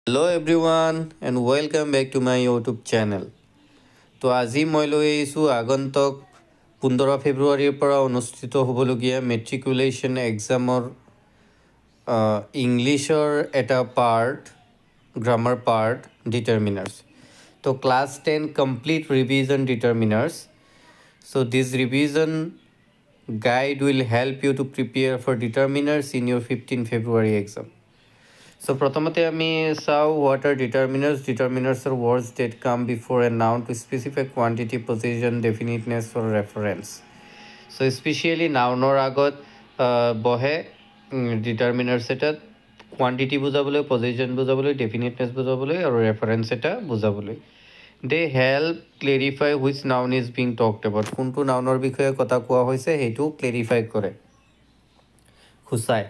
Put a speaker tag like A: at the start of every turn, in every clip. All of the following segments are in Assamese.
A: Hello everyone and welcome back to my YouTube channel. তো আজি মই লৈ আহিছোঁ আগন্তুক 15 ফেব্ৰুৱাৰীৰ পৰা অনুষ্ঠিত হ'বলগীয়া মেট্ৰিকুলেশ্যন এক্সামৰ ইংলিছৰ এটা পাৰ্ট গ্ৰামাৰ পাৰ্ট ডিটাৰমিনাৰ্ছ. তো class 10 complete revision determiners. So this revision guide will help you to prepare for determiners in your 15 February exam. So prathomate ami saw what are determiners. Determiners are words that come before a noun to specify quantity, position, definiteness or reference. So especially noun or agot bohe determiners eta quantity bujabole, position bujabole, definiteness bujabole or reference eta bujabole. They help clarify which noun is being talked about. Kuntu nounor bikhoye kotha koa hoise hetu clarify kore khusai.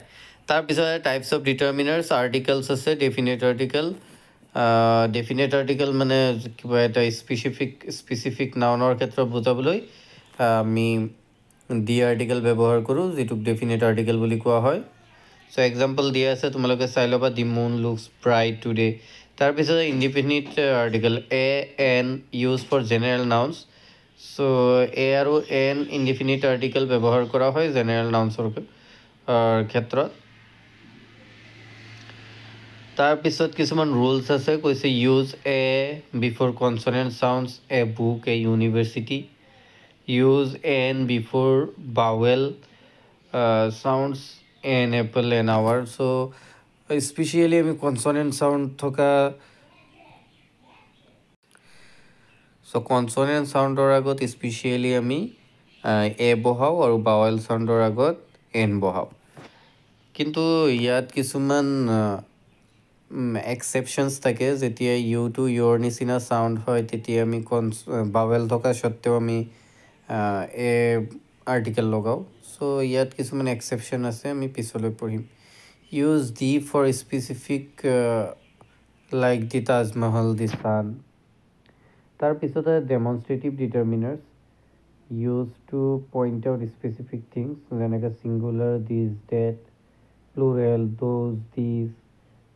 A: তাৰ পিছতে টাইপস অফ ডিটাৰমিনাৰ্ছ আৰ্টিকলছ আছে. ডেফিনেট আৰ্টিকল মানে কিবা এটা স্পেচিফিক নাউনৰ ক্ষেত্ৰত বুজাবলৈ আমি ডি আৰ্টিকল ব্যৱহাৰ কৰোঁ, যিটোক ডেফিনেট আৰ্টিকল বুলি কোৱা হয়. চ' এক্সাম্পল দিয়া আছে, তোমালোকে চাই ল'বা. The moon looks bright today. তাৰপিছতে indefinite article an use for general nouns. So' আৰু এন ইনডিফিনিট আৰ্টিকল ব্যৱহাৰ কৰা হয় জেনেৰেল নাউন্সৰ ক্ষেত্ৰত. তাৰপিছত কিছুমান ৰুলছ আছে, কৈছে use a before consonant sounds, a book, a university. Use an before vowel sounds, an apple, an hour. So' specially আমি কনচনেণ্ট চাউণ্ড থকা কনচনেণ্ট চাউণ্ডৰ আগত স্পেচিয়েলি আমি এ বহাওঁ আৰু বাৱেল চাউণ্ডৰ আগত এন বহাওঁ. কিন্তু ইয়াত কিছুমান এক্সেপশ্যনছ থাকে. যেতিয়া ইউ টু ইয়ৰ নিচিনা চাউণ্ড হয় তেতিয়া আমি বাৱেল থকা স্বত্তেও আমি এ আৰ্টিকেল লগাওঁ. চ' ইয়াত কিছুমান এক্সেপশ্যন আছে, আমি পিছলৈ পঢ়িম. Use the for specific like the Taj Mahal, the sun. তাৰপিছতে demonstrative determiners use to point out specific things, যেনেকৈ singular, this, that, plural, those, these.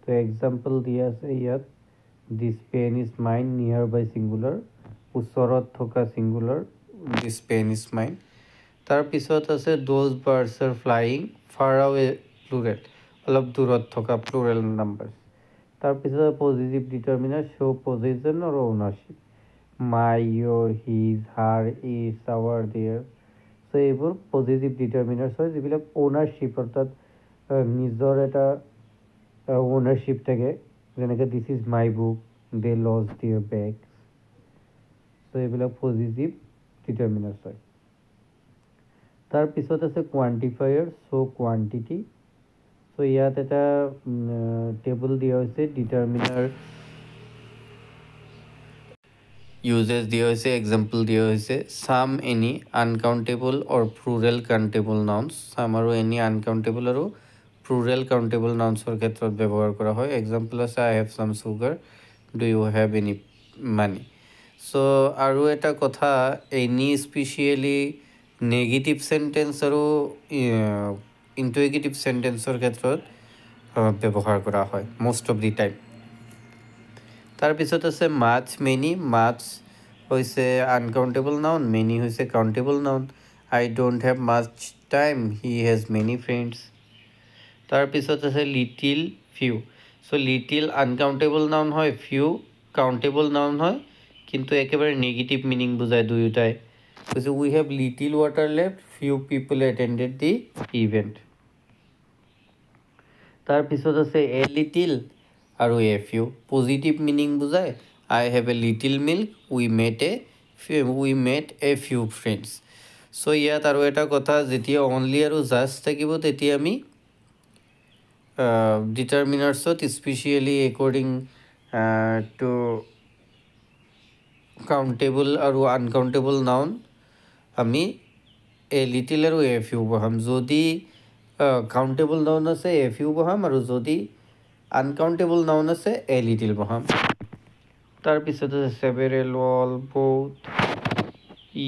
A: তো এক্সাম্পল দিয়া আছে ইয়াত. দিছ পেন ইজ মাইন, নিয়াৰ বাই ছিংগুলাৰ, ওচৰত থকা singular, this pen is mine. তাৰপিছত আছে those birds are flying, far away plural, অলপ দূৰত থকা প্লুৰেল নাম্বাৰ্ছ. তাৰপিছত পজিটিভ ডিটাৰমিনাৰ শ্ব' পজিশ্যন আৰু ownership. My, your, his, her, its, our, their. So' এইবোৰ পজিটিভ ডিটাৰমিনাৰ্ছ হয়, যিবিলাক অ'নাৰশ্বিপ অৰ্থাৎ নিজৰ এটা অ'নাৰশ্বিপ থাকে. যেনেকৈ this is my book, they lost their bags. So' এইবিলাক পজিটিভ ডিটাৰমিনাৰ্ছ হয়. তাৰপিছত আছে কোৱান্টিফায়াৰ, শ্ব' কোৱান্টিটি. চ' ইয়াত এটা টেবুল দিয়া হৈছে, ডিটাৰমিনাৰ ইউজেছ দিয়া হৈছে, এক্সাম্পল দিয়া হৈছে. Some any uncountable or plural countable nouns. Some আৰু এনি আনকাউণ্টেবল আৰু প্লুৰেল কাউণ্টেবল নাউন্সৰ ক্ষেত্ৰত ব্যৱহাৰ কৰা হয়. এক্সাম্পল আছে I have some sugar, do you have any money. So' আৰু এটা কথা, এনি স্পেচিয়েলি নেগেটিভ চেণ্টেন্স আৰু ইণ্টাৰগেটিভ চেণ্টেন্সৰ ক্ষেত্ৰত ব্যৱহাৰ কৰা হয় মষ্ট অফ দি টাইম. তাৰপিছত আছে মাছ, মেনি. মাছ হৈছে আনকাউণ্টেবল নাউন, মেনি হৈছে countable noun. I don't have much time, he has many friends. তাৰপিছত আছে little, few. So' little uncountable noun হয়, ফিউ কাউণ্টেবল নাউন হয়, কিন্তু একেবাৰে নেগেটিভ মিনিং বুজায় দুয়োটাই. কৈছে we have little water left, few people attended the event. তাৰপিছত আছে এ লিটিল আৰু এ ফিউ, পজিটিভ মিনিং বুজায়. I have a little milk, we met a few friends. So' ইয়াত আৰু এটা কথা, যেতিয়া অনলি আৰু জাষ্ট থাকিব তেতিয়া আমি ডিটাৰমিনাৰ্ছত স্পেচিয়েলি একৰ্ডিং টু কাউণ্টেবল আৰু আনকাউণ্টেবল নাউন আমি এ লিটিল আৰু এ ফিউ বহাম. যদি কাউণ্টেবল নাউন আছে এ ফিউ বহাম, আৰু যদি আনকাউণ্টেবল নাউন আছে এ লিটিল বহাম. তাৰপিছত আছে several, all, both,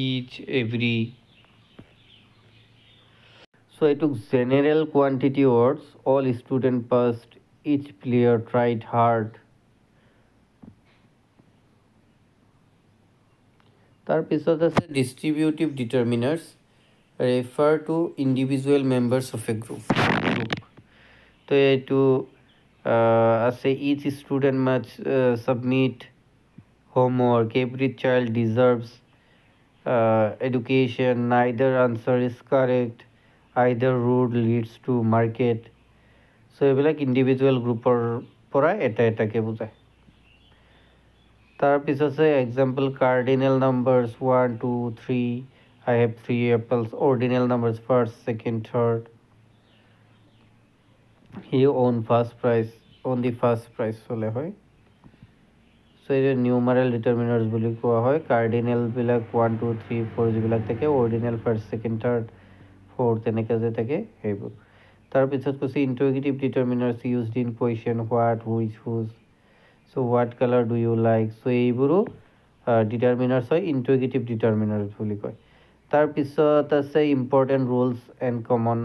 A: each, every. So' এইটোক general quantity words. All student passed, each player tried hard, তাৰপিছত আছে distributive determiners refer to individual members of a group তো এইটো আছে each student must submit homework, every child deserves education, neither answer is correct, either road leads to market. So এইবিলাক ইণ্ডিভিজুৱেল গ্ৰুপৰ পৰা এটাকে বুজায় তাৰপিছত আছে example cardinal numbers 1 2 3 I have 3 apples ordinal numbers first second third he own first prize only first prize হ'লে হয় সো এই নিউমাৰেল ডিটাৰমিনাৰ্ছ বুলি কোৱা হয় কাৰ্ডিনেলবিলাক 1 2 3 4 যিবিলাক থাকে ordinal first second third fourth তেনেকৈ যে থাকে সেইবোৰ তাৰপিছত কৈছে interrogative determiners used in question what which whose so' what colour do you like so' এইবোৰো ডিটাৰমিনাৰ্ছ হয় ইণ্টাৰগেটিভ ডিটাৰমিনাৰ্ছ বুলি কয় তাৰপিছত আছে important rules and common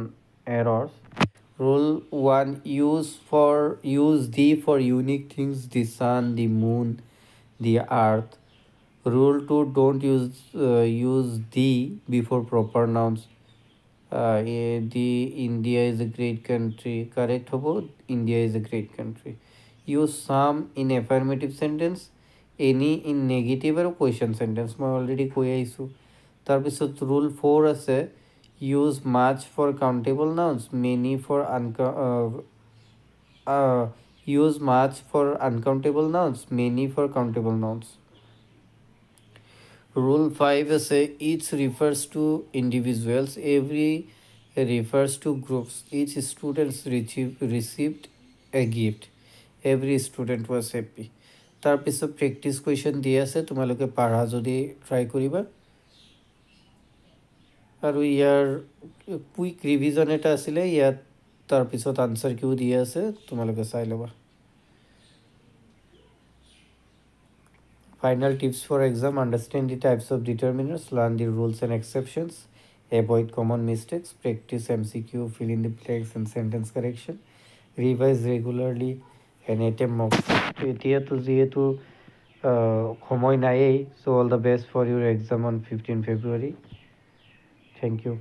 A: errors Rule 1 use the for unique things the sun, the moon, the earth. Rule 2 don't use the before proper nouns. The India is a great country. Correct hobo India is a great country. Use some in affirmative sentence, any in negative or question sentence. মই already কৈ আইছো তাৰপিছত rule 4 আছে use much for countable nouns many for use much for uncountable nouns many for countable nouns rule 5 say each refers to individuals every refers to groups each student received a gift every student was happy তাৰপিছত প্ৰেক্টিছ কুৱেশ্যন দি আছে তোমালোকে পাৰা যদি ট্ৰাই কৰিবা আৰু ইয়াৰ কুইক ৰিভিজন এটা আছিলে ইয়াত তাৰপিছত আনসাৰ কিউ দিয়া আছে তোমালোকে চাই ল'বা Final tips for exam understand the types of determinants learn the rules and exceptions avoid common mistakes practice MCQ fill in the blanks and sentence correction revise regularly and attempt mock এতিয়াতো যেহেতু সময় নাইয়েই so all the best for your exam on 15 February thank you